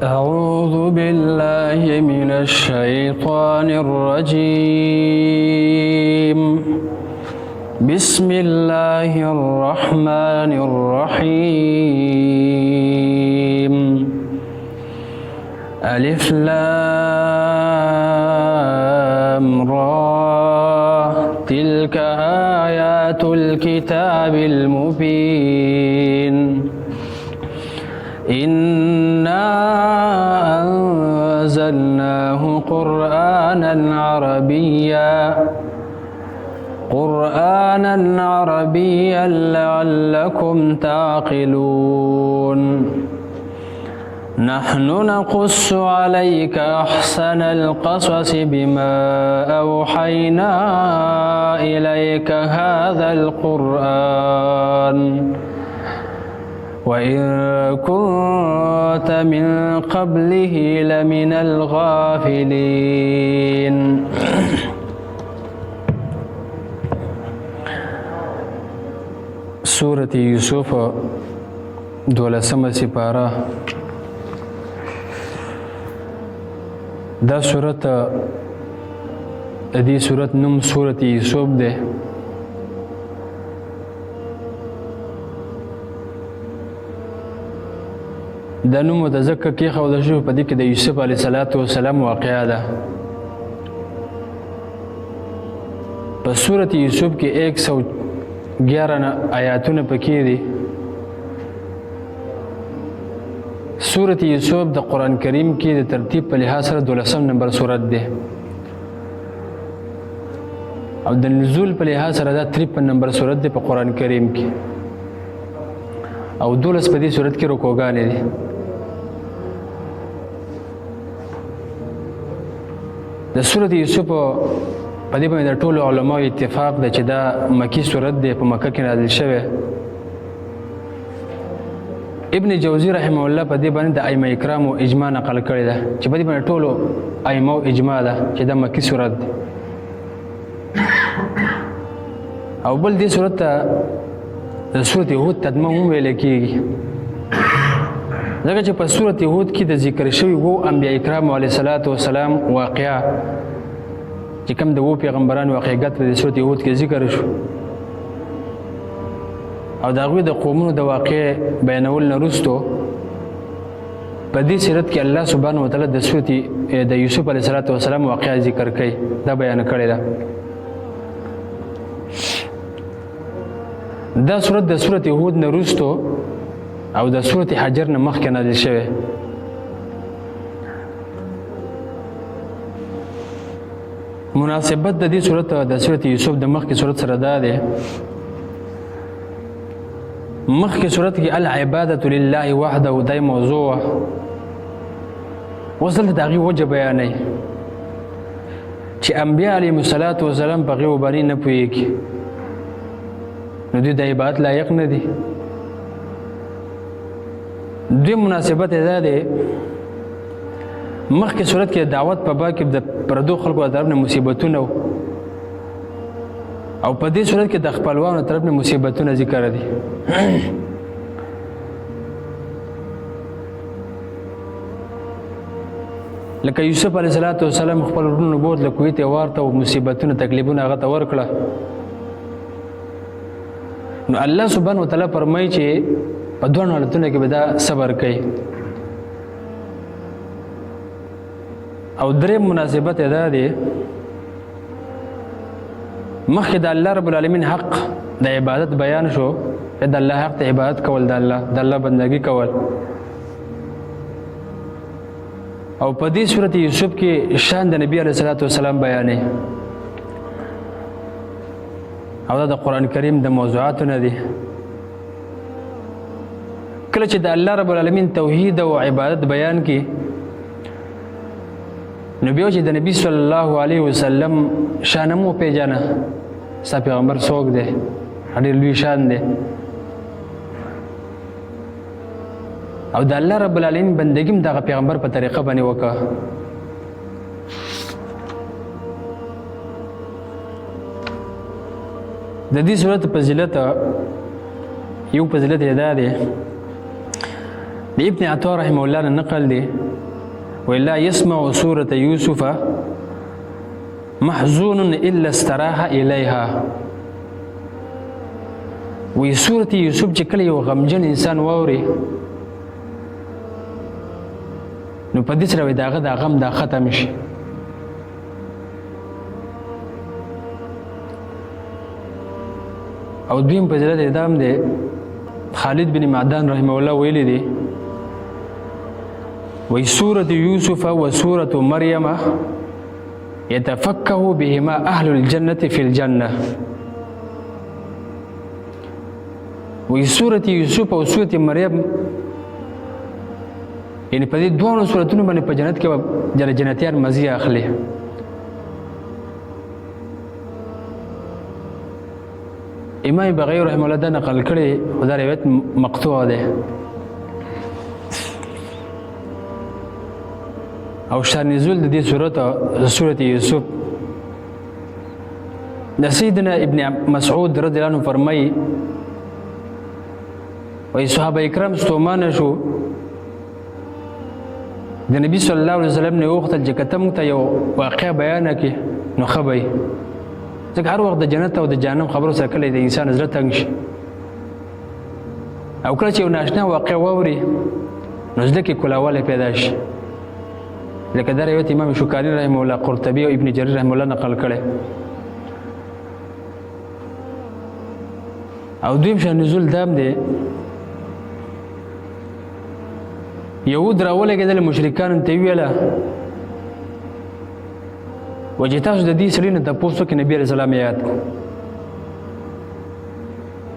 أعوذ بالله من الشيطان الرجيم. بسم الله الرحمن الرحيم. ألف لام را تلك آيات الكتاب المبين. إنا أنزلناه قرآنا عربيا لعلكم تعقلون. نحن نقص عليك أحسن القصص بما أوحينا إليك هذا القرآن وإن كنت من قبله لمن الغافلين. سورة یوسف 12 سپاره. دا سورت دې سورت نوم سورة یوسف ده. دا نوم د ځکه کېښودل شوی په دې کې د یوسف علیه السلام واقعه ده. په سورة یوسف کې 111 آیاتونه پکې دي. سورة یوسف د قرآن کریم کې د ترتیب په لحاظ سره 12 نمبر سورت ده او د نزول په لحاظ سره دا 53 نمبر سورت ده په قرآن کریم کې او 12 په دې سورت کې رکوګانې دي. د سورة یوسف په دې باندې د ټولو علماو اتفاق ده چې دا مکی سورت دی، په مکه کې نازل شوی. ابن جوزی رحمه الله په دې باندې د ائمه کرامو اجماع نقل کړی ده چې په دې باندې ټولو ائمه اجماع ده چې دا مکی سورت دی. او بل دې سورت ته د سورة هود تدمه هم ویل کېږي ځکه چې په سورة هود کې د ذکر شوي وو انبیاء کرام علیه السلام واقعه چې کوم د وو پیغمبرانو واقعیت په سورة هود کې ذکر شو او د هغوی د قومونو د واقع بیانول نه وروستو په دې سورت کې الله سبحانه وتعالی د سورة د یوسف علیه السلام واقعه ذکر کوي، دا بیان کړې ده. دا سورت د سورة هود نه وروستو او د سورة حجر نه مخکې نازل شوی. مناسبت د دې سورت د سورة یوسف د مخکې سورت سره دا دی، مخکې سورت کې العبادة لله وحده دای موضوع اوس دلته د هغې وجه بیانوي چې انبیا علیهم السلام په هغې وبانې نه پوهېږي نو دوی د عبادت لایق نه دي. دوی مناسبت دا دی مخکې صورت کې دعوت په باب کې د پردو خلکو د طرف نه مصیبتونه او په دې صورت کې د خپلوانو طرف نه مصیبتونه ذکر دي. لکه یوسف علیه السلام خپل ورونو بوت له کویت یې وارته او مصیبتونه تکلیفونه هغه ته ورکړه. نو الله سبحانه وتعالی فرمایي چې په دوه حالتونو کې به دا صبر کوي. او درې مناسبت دا دی مخکې د الله رب العالمین حق د عبادت بیان شو، د الله حق د عبادت کول، د الله بندګي کول. او په دې سورة یوسف کې شان د نبی علیه السلام بیانې او دا د قرآن کریم د موضوعاتو نه دي. کله چې د الله رب العالمین توحید او عبادت بیان کی نو بیا چې د نبی صلی الله علیه وسلم شان مو پیژنه، ستا پیغمبر څوک دی، ډېر لوی شان دی. او د الله رب العالمین بندګي هم دغه پیغمبر په طریقه باندې وکړه. د دې صورت فضیلت یو فضیلت یې دا دی د ابن عطا رحمه الله نه نقل دی ولا يسمع سورة يوسف محزون إلا استراح إليها. وی سورة یوسف چې کله یو غمجن انسان واوري نو په دې سره وي د هغه دا غم دا ختم شي. او دویم فضیلت ادام دی خالد بن معدان رحمه الله ویلی دی وی سورة یوسف و سورة مریم يتفقه بهما أهل الجنة في الجنة. وی سورة یوسف او سورة مریم یعنی په دې دوه سورتونو باندې په جنت کې جنتیان مزي اخلي. امام بغوی رحمه الله دا نقل کړي خو دا روایت مقطوع ده. او شان نزول د دې سورة یوسف د سیدنا ابن مسعود رضی الله عنه فرمایي وی صحابه کرام ستومانه شو د نبی صلی الله علیه وسلم نه وختل چې کته موږ ته یو واقعه بیان کړي نو ښه به ځکه هر وخت د جنت او د جهنم خبرو سره کله د انسان زړه تنګ شي او کله چې یو ناشنا واقعه واوري نو زړه کې کلاوالی پیدا شي. لکه دا روایت امام شوکاني رحمه الله قرطبي او ابن جرير رحمه الله نقل کړي. او دویم شان نزول دام دی یهود راولګېدل مشرکانو ته ویله و چې تاسو د دې سړي نه تپوس وکړئ نبي علیه السلام یاد کړو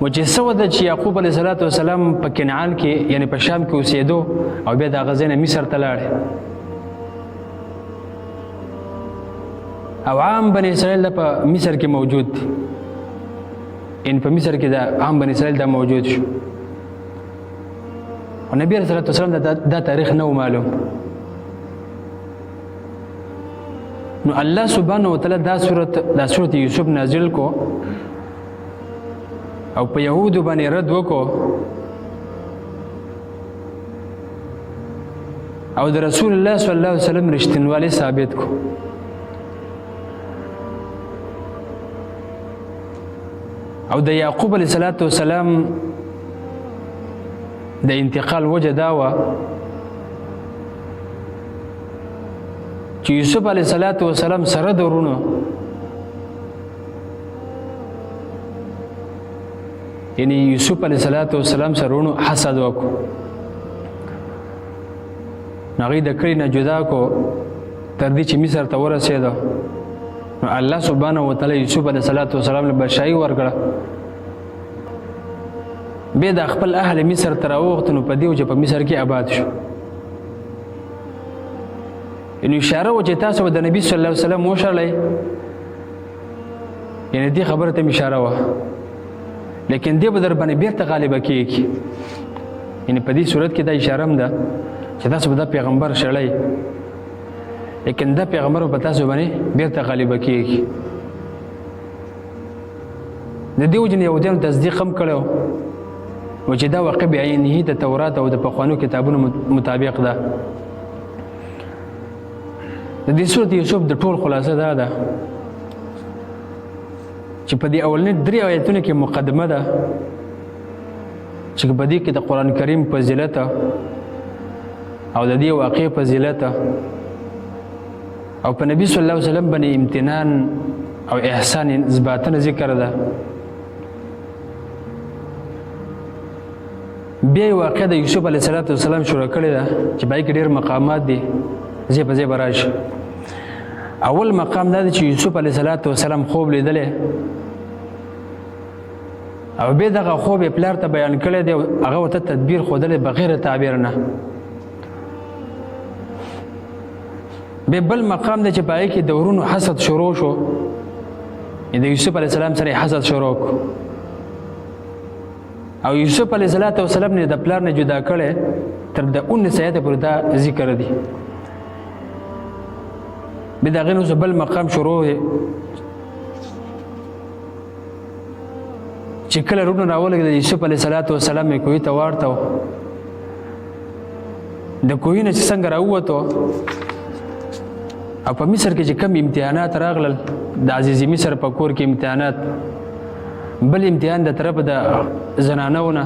و چې څه وده چې یعقوب علیه السلام په کنعان کې یعنی په شام کې اوسېدو او بیا د هغه ځای نه مصر ته لاړې او عام بني اسرائیل په مصر کې موجود دي ان په مصر کې د عام بني اسرائیل دا موجود شو او نبی علیه السلام دا تاریخ نه معلوم. نو الله سبحانه وتعالی دا سورة یوسف نازل کو او په یهودو باندې رد وکړو او د رسول الله صلی الله علیه وسلم رښتینوالی ثابت کو. او د یعقوب علیه السلام د انتقال وجه دا وه چې یوسف علیه السلام سره د ورونو یعنی یوسف علیه السلام سره ورونو حسد وکړو نو هغوی د کلي نه جدا کو تر دې چې مصر ته ورسېده نو الله سبحانه وتعالی یوسف علیه السلام له بادشاهي ورکړه بیا د خپل اهل مصر ته راوغوښته نو په دې و چې په مصر کې آباد شو. یعنې اشاره و چې تاسو به د نبي صلی الله علیه وسلم وشړئ یعنې دې خبره ته مې اشاره وه لیکن دې به در باندې بېرته غالبه کېږي یعنې په دې صورت کې دا اشاره هم ده چې تاسو به دا پیغمبر شړئ لیکن دا پیغمبر په تاسو باندې بېرته غالبه کېږي. د دې وجې نه یهودیانو تصدیق هم کړی و چې دا واقع بعینه د تورات او د پخوانو کتابونو مطابق ده. د دې سورة یوسف د ټول خلاصه دا ده چې په دې اولنۍ 3 آیتونو کې مقدمه ده چې په دې کې د قرآن کریم فضیلت او د دې واقع فضیلت او په نبی صلی الله علیه وسلم باندې امتنان او احسان اثباتنه ذکر ده. بیا واقع د یوسف علیه السلام شروع کړې ده چې پای کې ډېر مقامات دي ځای په ځای به راشي. اول مقام دا دی چې یوسف علیه السلام خوب لیدلی او بیا دغه خوب یې پلار ته بیان کړی دی هغه ورته تدبیر ښودلی بغیر تعبیر نه. بیا بل مقام دی چې په هغې کې د ورونو حسد شروع شو د یوسف علیه السلام سره یې حسد شروع کړو او یوسف علیه السلام نه د پلار نه جدا کړی تر د 19 آیته پورې دا ذکر دی. بیا د هغې نه بل مقام شروع دی چې کله ورونه راولګېدل یوسف علیه السلام یې کوهي ته واړته د کوهي نه چې څنګه راووتو او په مصر کې چې کم امتحانات راغلل د عزیزي مصر په کور کې امتحانات بل امتحان د طرف د زنانو نه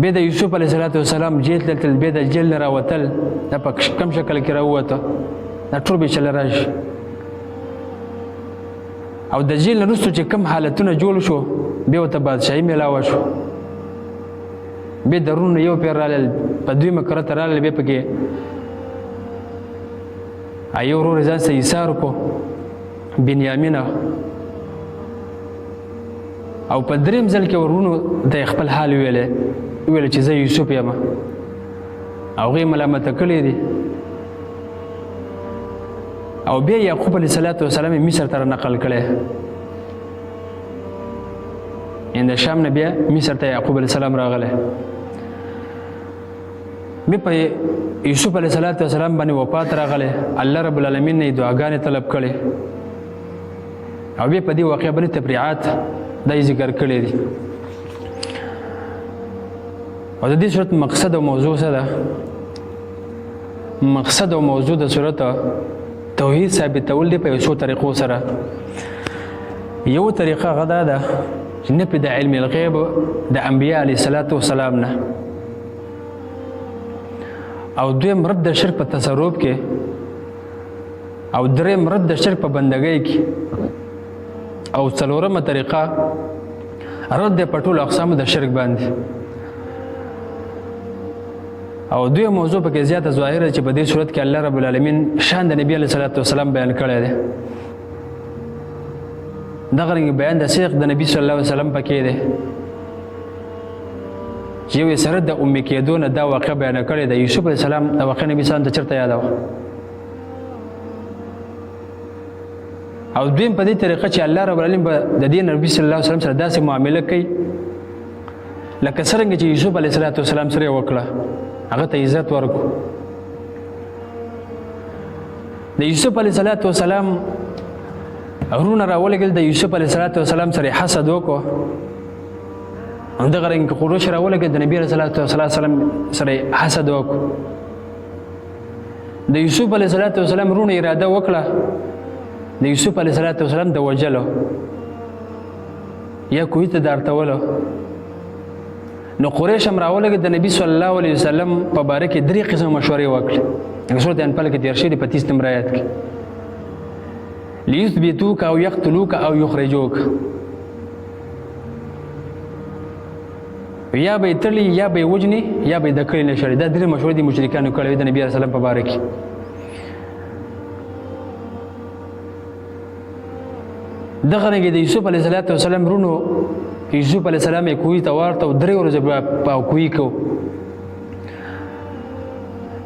بیا د یوسف علیه السلام جیل ته تلل بیا د جیل نه راوتل دا په کم شکل کې راووته دا ټول بیچله راشي او د جیل نه وروسته چې کم حالتونه جوړ شو بیا ورته بادشاهي میلاوه شو بیا د رونو یو پیر رالل په دویمه کرته رالل بیا پکې یو ورور ځان سه ایثار کو بنیامینه او په دریم ځل کې ورونو د خپل حال ویل چې زه یوسف یم او هغې ملامته کړی دي او بیا یعقوب علیه السلام مصر ته نقل کړی د شام نه بیا مصر ته یعقوب علیه السلام راغلی بیا په یوسف علیه السلام باندې وفات راغلی الله رب العالمین نه یې دعاګانې طلب کړې او بیا په دې واقعه باندې تفریعات دا یې ذکر کړی دي او د دې صورت مقصد او موضوع څه ده مقصد او موضوع د صورت توحید ثابتول دی په یو څو طریقو سره یو طریقه هغه دا ده چې نفي د علم الغیب د انبیاء علیه السلام نه او دویم رد د شرک په تصرف کې او دریم رد د شرک په بندګۍ کې او څلورمه طریقه رد په ټولو اقسامو د شرک باندې او دوی موضوع پکې زیاته ظاهره چې په دې صورت کې الله رب العالمین شان د نبی علیه السلام بیان کړی دی دغه رنګ بیان د صدق د نبی صلی الله علیه وسلم پکې دی چې یو سره د ام کېدو نه دا واقع بیان کړی دی یوسف علیه السلام د واقع نبی صلی الله علیه وسلم ته چېرته یادوه او دویم په دې طریقه چې الله رب العالمین به د دې نبی صلی الله علیه وسلم سره داسې معامله کوي لکه څرنګه چې یوسف علیه السلام سره وکړه هغه ته عزت ورکو د یوسف علیه السلام غرونه راولګل د یوسف علیه السلام سره حسد وکړو همدغه رنګ قریش راولګل د نبی علیه السلام سره حسد وکړو د یوسف علیه السلام غرونه اراده وکړه د یوسف علیه السلام د وجلو یا کوهي ته دارتولو نو قریش هم راولګل د نبی صلی الله علیه وسلم په باره کې درې قسم مشورې وکړې لکه سورت انفال کې تېر شوي دي په 30 نمبر آیات کې لیثبتوک او یقتلوک او یخرجوک یا به یې تړلي یا به یې وجني یا به یې د کړي نه شړي دا درې مشورې دي مشرکانو کړې وې د نبي علیه السلام په باره کې دغه رنګې د یوسف علیه السلام رونو یوسف علیه السلام یې کوهي ته واړته او 3 ورځې په کوهي کې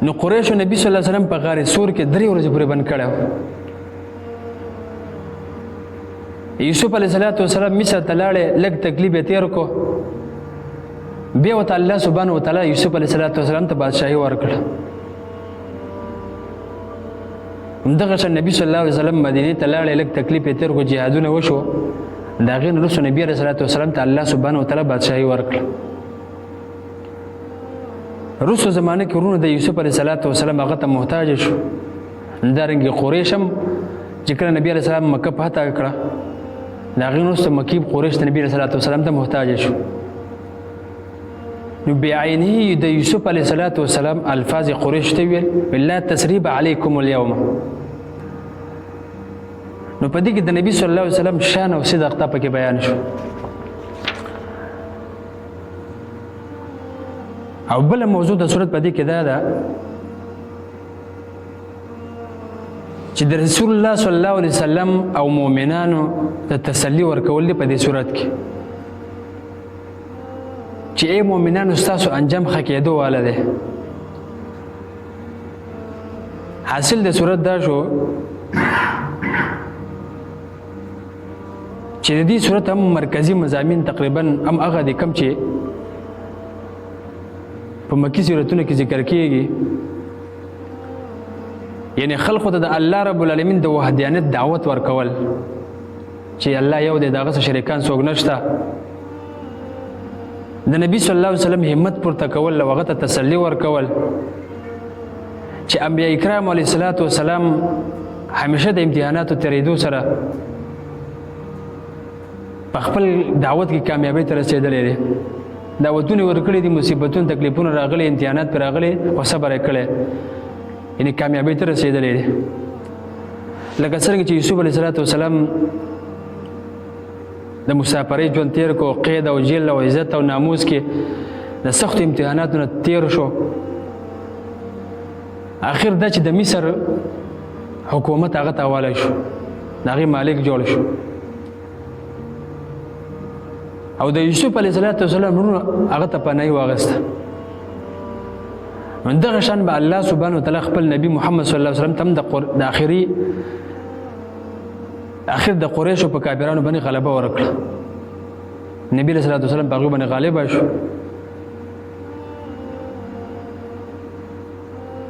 نو قریشو نبي صلی الله علیه وسلم په غار سور کې 3 ورځې پورې بند کړی یوسف علیه السلام مصر ته لاړې لږ تکلیف یې تېر کړو بیا ورته الله سبحانه وتعالی یوسف علیه السلام ته بادشاهي ورکړه همدغه شان نبي صلی الله علیه وسلم مدینې ته لاړې لږ تکلیف یې تېر کړو جهادونه وشو د هغې نه وروسته نبي علیه السلام ته الله سبحانه وتعالی بادشاهي ورکړه وروسته زمانه کې ورونه د یوسف علیه السلام هغه ته محتاج شو همدارنګې قریش هم چې کله نبي علیه السلام مکه فتح کړه د هغې نه وروسته مکې قریش د نبي علیه السلام ته محتاج شو نو بعینه د یوسف علیه السلام الفاظ قریش ته ویل لا تسریب علیکم اليوم نو په دې کې د نبی صلی الله علیه وسلم شان او صدق ته پکې بیان شو او بل موضوع د صورت په دې کې دا ده چې د رسول الله صلی الله علیه وسلم او مؤمنانو ته تسلی ورکول دي په دې صورت کې چې ای مؤمنانو ستاسو انجام ښه کېدو والا دی حاصل د صورت دا شو چې د دې صورت هم مرکزی مضامین تقریبا هم هغه دي کوم چې په مکی صورتونو کې ذکر کیږي یعنی خلقو ته د الله رب العالمین د وحدانیت دعوت ورکول چې الله یو دی دغه شریکان څوک نشته د نبی صلی الله علیه وسلم همت پورته کول او هغه ته تسلی ورکول چې انبیاء کرام علیه الصلاۃ والسلام همیشه د امتحاناتو تیرېدو سره په خپل دعوت کې کامیابی ته رسېدلی دی. دعوتونه ورکړي دي، مصیبتونه تکلیفونه راغلي، امتحانات پرې راغلي او صبر یې کړی، یعنې کامیابی ته رسېدلی دی. لکه څرنګه چې یوسف علیه السلام د مسافرۍ ژوند تېر کو، قید او جیل او عزت او ناموس کې د سختو امتحاناتو نه تېر شو. آخر دا چې د مصر حکومت هغه ته حواله شو، د هغې مالک جوړ شو او د یوسف علیه السلام وروڼو هغه ته پناهي واخیسته. نو دغه شان به الله سبحانه وتعالی خپل نبي محمد صلی الله علیه وسلم ته هم د آخر د قریشو په کافرانو باندې غلبه ورکړه. نبی علیه السلام په هغوی باندې غالبه شو.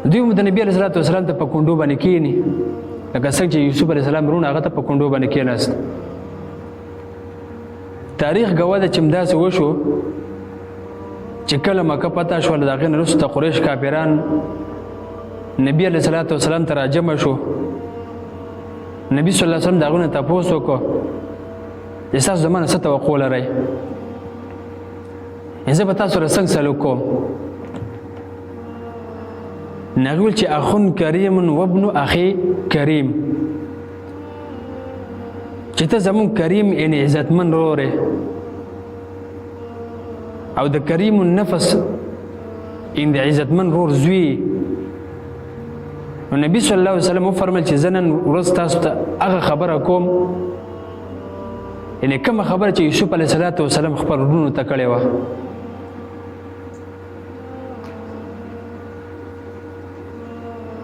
دوی هم د نبی علیه السلام ته په کونډو باندې کښېني، لکه څنګه چې یوسف علیه السلام وروڼه هغه ته په کونډو باندې کښېناست. تاریخ ګواه ده چې همداسې وشو چې کله مکه فتح شوله، د هغې نه وروسته قریش کافران نبی علیه السلام ته راجمع شو. نبی صلی الله علیه وسلم د هغوی نه تپوس وکړو چې ستاسو زما نه څه توقع لرئ، زه به تاسو سره څنګه سلوک کوم. نو هغې ویل چې اخون کریم وابن اخي کریم، چې ته زمونږ کریم یعنې عزتمن ورور یې او د کریم النفس یعنې د عزتمن ورور زوی. نو نبی صلی الله علیه وسلم وفرمیل چې زه نن ورځ تاسو ته هغه خبره کوم، یعنې کومه خبره چې یوسف علیه السلام خپل وروڼو ته کړې وه.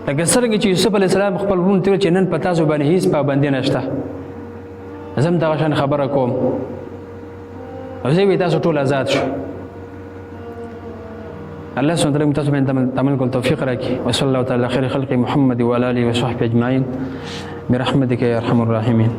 لکه څرنګه چې یوسف علیه السلام خپل وروڼو ته ویل چې نن په تاسو باندې هېڅ پابندي نشته، زه هم دغه شان خبره کوم او زه تاسو ټول آزاد شو. الله سبحانه وتعالی تاسو باندې عمل کول توفیق راکړي. وصلی الله تعالی خیر خلق محمد و علی آله و صحبه اجمعین برحمتک یا ارحم الراحمین.